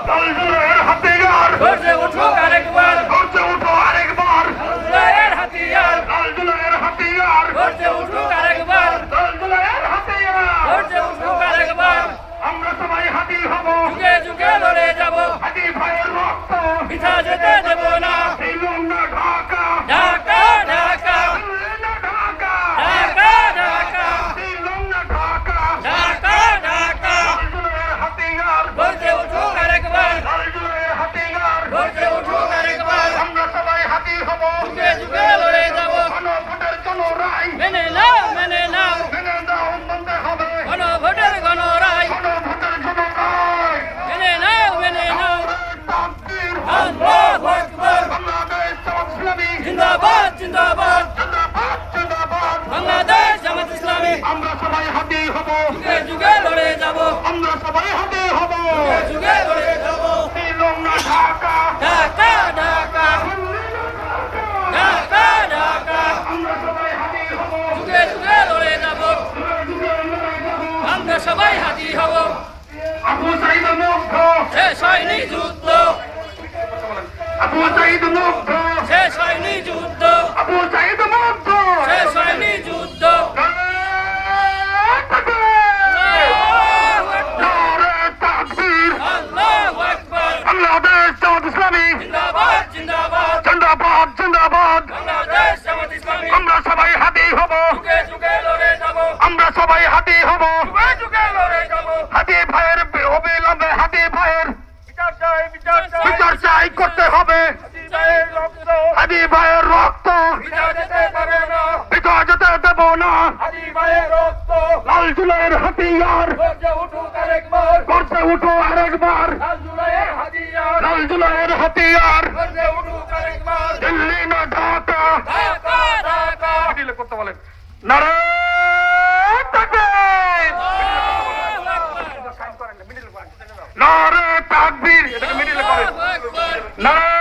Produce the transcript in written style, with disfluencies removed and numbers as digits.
লাল জুলাইয়ের হাতিয়ার গর্জে উঠুক আরেকবার, গর্জে উঠো আরেকবার, জুলাইয়ের হাতিয়ার, লাল জুলাইয়ের হাতিয়ার গর্জে উঠুক আরেকবার, লাল জুলাইয়ের হাতিয়ার। গর্জে উঠুক আরেকবার, আমরা সবাই হাতি হব, যুগে যুগে লড়ে যাব, হাতি ভাইয়ের রক্ত পিঠা যেতে দেব না। দিলাম না ঢাকা, ঢাকা ঢাকা দিলাম না ঢাকা, ঢাকা ঢাকা দিলাম না ঢাকা। ঢাকা ঢাকা, লাল জুলাইয়ের হাতিয়ার, গর্জে উঠুক আরেকবার, লাল জুলাইয়ের হাতিয়ার। গর্জে উঠুক আরেকবার, আমরা সবাই হাতি হব, যুগে যুগে লড়ে যাব। গণভোটের কোনো রায় মেনে নাও মেনে নাও, মেনে দাও মানতে হবে, গণভোটের গণরায়, গণভোটের কোনো রায়। মেনে নাও মেনে নাও। তাকবীর, আল্লাহু আকবার, বাংলাদেশ জামাত ইসলামী জিন্দাবাদ জিন্দাবাদ, জিন্দাবাদ, জিন্দাবাদ। বাংলাদেশ জামাত ইসলামী, আমরা সবাই হাতি হব, যুগে যুগে লড়ে যাব, আমরা সবাই হাতি হব। যুগে যুগে লড়ে যাব। দিলাম না ঢাকা, ঢাকা ঢাকা ঢাকা ঢাকা, আমরা সবাই হাতি হব, যুগে যুগে লড়ে যাব, যুগে লড়াই যাব। আমরা সবাই হাতি হব। আবু সাইদ মুগ্ধ, শেষ হয়নি যুদ্ধ, আবু সাইদ মুগ্ধ, শেষ হয়নি যুদ্ধ, আবু সাইদ মুগ্ধ। শেষ হয়নি যুদ্ধ। নারে তাকবীর, আল্লাহু আকবার, বাংলাদেশ জামাত ইসলামী জিন্দাবাদ জিন্দাবাদ, জিন্দাবাদ, জিন্দাবাদ। বাংলাদেশ জামাত ইসলামী, আমরা সবাই হাতি হব, যুগে যুগে লড়ে যাব, আমরা সবাই হাতি হব। যুগে যুগে লড়ে যাব। হাতি ভাইয়ের অবিলম্বে হাতি ভাইয়ের বিচার চাই বিচার চাই, বিচার চাই করতে হবে। চাই রক্ত, হাতি ভাইয়ের রক্ত বিচার যেতে পারে না। বিধা যেতে দেব না। হাদি ভাইয়ের রক্ত, লাল জুলাইয়ের হাতিয়ার গর্জে উঠুক আরেকবার, করতে উঠো আরেকবার, লাল জুলাইয়ের হাতিয়ার, লাল জুলাইয়ের হাতিয়ার। গর্জে উঠুক আরেকবার, দিল্লি না ঢাকা, ঢাকা ঢাকা। করতে বলেন নারে তাকবীর, আল্লাহু আকবার, নারে তাকবীর, এটাকে মিডিলে করেন। আল্লাহু আকবার, নারে